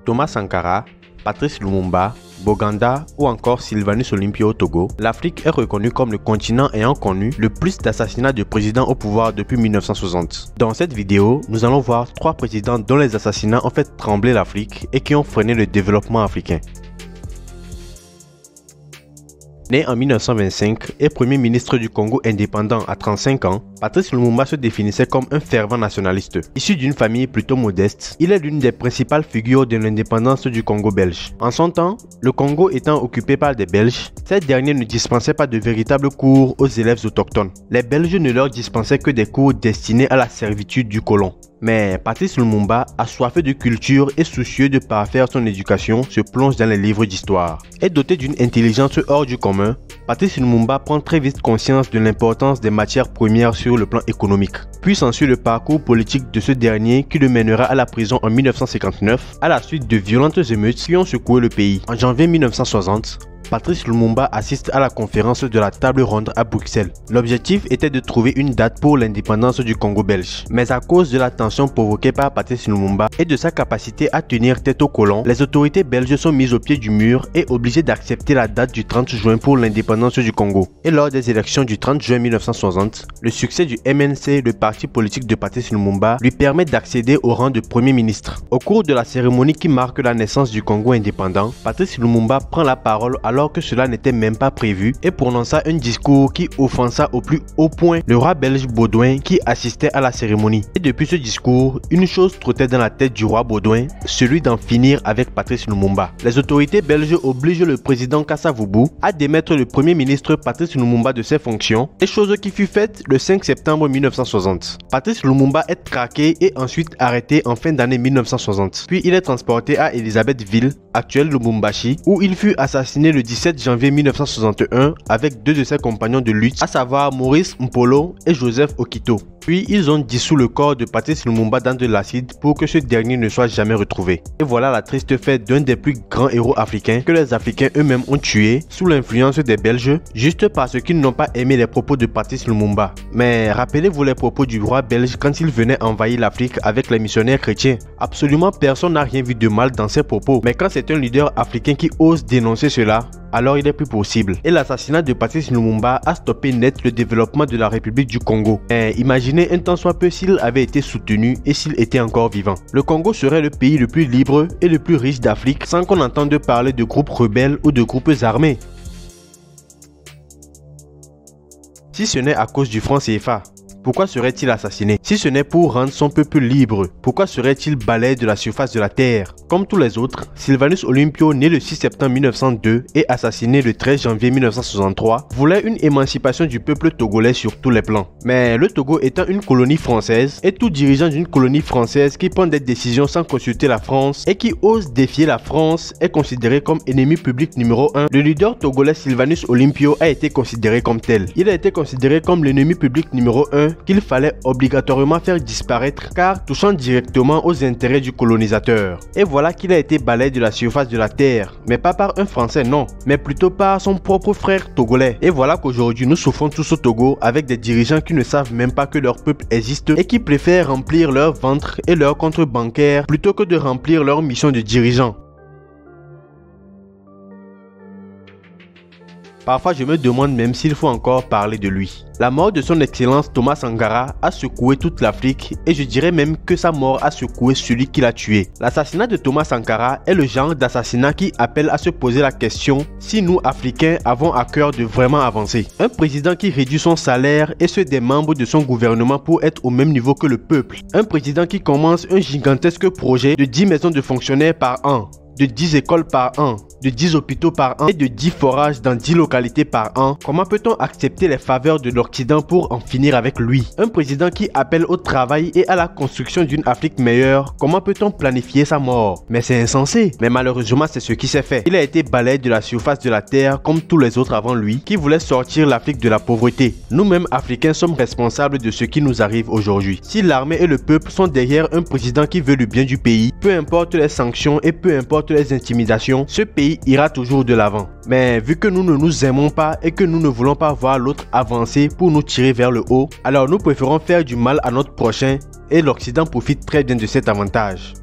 Thomas Sankara, Patrice Lumumba, Boganda ou encore Sylvanus Olympio au Togo, l'Afrique est reconnue comme le continent ayant connu le plus d'assassinats de présidents au pouvoir depuis 1960. Dans cette vidéo, nous allons voir 3 présidents dont les assassinats ont fait trembler l'Afrique et qui ont freiné le développement africain. Né en 1925 et Premier ministre du Congo indépendant à 35 ans, Patrice Lumumba se définissait comme un fervent nationaliste. Issu d'une famille plutôt modeste, il est l'une des principales figures de l'indépendance du Congo belge. En son temps, le Congo étant occupé par des Belges, ces derniers ne dispensaient pas de véritables cours aux élèves autochtones. Les Belges ne leur dispensaient que des cours destinés à la servitude du colon. Mais Patrice Lumumba, assoiffé de culture et soucieux de parfaire son éducation, se plonge dans les livres d'histoire. Et doté d'une intelligence hors du commun, Patrice Lumumba prend très vite conscience de l'importance des matières premières sur le plan économique. Puis s'ensuit le parcours politique de ce dernier qui le mènera à la prison en 1959 à la suite de violentes émeutes qui ont secoué le pays. En janvier 1960, Patrice Lumumba assiste à la conférence de la table ronde à Bruxelles. L'objectif était de trouver une date pour l'indépendance du Congo belge. Mais à cause de la tension provoquée par Patrice Lumumba et de sa capacité à tenir tête aux colons, les autorités belges sont mises au pied du mur et obligées d'accepter la date du 30 juin pour l'indépendance du Congo. Et lors des élections du 30 juin 1960, le succès du MNC, le parti politique de Patrice Lumumba, lui permet d'accéder au rang de Premier ministre. Au cours de la cérémonie qui marque la naissance du Congo indépendant, Patrice Lumumba prend la parole alors que cela n'était même pas prévu et prononça un discours qui offensa au plus haut point le roi belge Baudouin qui assistait à la cérémonie. Et depuis ce discours, une chose trottait dans la tête du roi Baudouin, celui d'en finir avec Patrice Lumumba. Les autorités belges obligent le président Kasavubu à démettre le premier ministre Patrice Lumumba de ses fonctions, et chose qui fut faite le 5 septembre 1960. Patrice Lumumba est traqué et ensuite arrêté en fin d'année 1960. Puis il est transporté à Elisabethville, actuelle Lubumbashi, où il fut assassiné le 17 janvier 1961 avec 2 de ses compagnons de lutte, à savoir Maurice Mpolo et Joseph Okito. Puis ils ont dissous le corps de Patrice Lumumba dans de l'acide pour que ce dernier ne soit jamais retrouvé. Et voilà la triste fête d'un des plus grands héros africains que les Africains eux-mêmes ont tué sous l'influence des Belges juste parce qu'ils n'ont pas aimé les propos de Patrice Lumumba. Mais rappelez-vous les propos du roi belge quand il venait envahir l'Afrique avec les missionnaires chrétiens. Absolument personne n'a rien vu de mal dans ses propos, mais quand c'est un leader africain qui ose dénoncer cela, alors il est plus possible. Et l'assassinat de Patrice Lumumba a stoppé net le développement de la République du Congo. Et imaginez un tant soit peu s'il avait été soutenu et s'il était encore vivant. Le Congo serait le pays le plus libre et le plus riche d'Afrique sans qu'on entende parler de groupes rebelles ou de groupes armés. Si ce n'est à cause du franc CFA, pourquoi serait-il assassiné? Si ce n'est pour rendre son peuple libre, pourquoi serait-il balayé de la surface de la terre? Comme tous les autres, Sylvanus Olympio, né le 6 septembre 1902 et assassiné le 13 janvier 1963, voulait une émancipation du peuple togolais sur tous les plans. Mais le Togo étant une colonie française, et tout dirigeant d'une colonie française qui prend des décisions sans consulter la France et qui ose défier la France est considéré comme ennemi public numéro 1. Le leader togolais Sylvanus Olympio a été considéré comme tel. Il a été considéré comme l'ennemi public numéro 1 qu'il fallait obligatoirement faire disparaître car touchant directement aux intérêts du colonisateur. Et voilà qu'il a été balayé de la surface de la terre, mais pas par un Français non, mais plutôt par son propre frère togolais. Et voilà qu'aujourd'hui nous souffrons tous au Togo avec des dirigeants qui ne savent même pas que leur peuple existe et qui préfèrent remplir leur ventre et leur compte bancaire plutôt que de remplir leur mission de dirigeant. Parfois je me demande même s'il faut encore parler de lui. La mort de son excellence Thomas Sankara a secoué toute l'Afrique et je dirais même que sa mort a secoué celui qui l'a tué. L'assassinat de Thomas Sankara est le genre d'assassinat qui appelle à se poser la question si nous Africains avons à cœur de vraiment avancer. Un président qui réduit son salaire et ceux des membres de son gouvernement pour être au même niveau que le peuple. Un président qui commence un gigantesque projet de 10 maisons de fonctionnaires par an, de 10 écoles par an, de 10 hôpitaux par an et de 10 forages dans 10 localités par an. Comment peut-on accepter les faveurs de l'Occident pour en finir avec lui? Un président qui appelle au travail et à la construction d'une Afrique meilleure, comment peut-on planifier sa mort? Mais c'est insensé. Mais malheureusement, c'est ce qui s'est fait. Il a été balayé de la surface de la terre comme tous les autres avant lui qui voulaient sortir l'Afrique de la pauvreté. Nous-mêmes Africains sommes responsables de ce qui nous arrive aujourd'hui. Si l'armée et le peuple sont derrière un président qui veut le bien du pays, peu importe les sanctions et peu importe les intimidations, ce pays ira toujours de l'avant. Mais vu que nous ne nous aimons pas et que nous ne voulons pas voir l'autre avancer pour nous tirer vers le haut, alors nous préférons faire du mal à notre prochain et l'Occident profite très bien de cet avantage.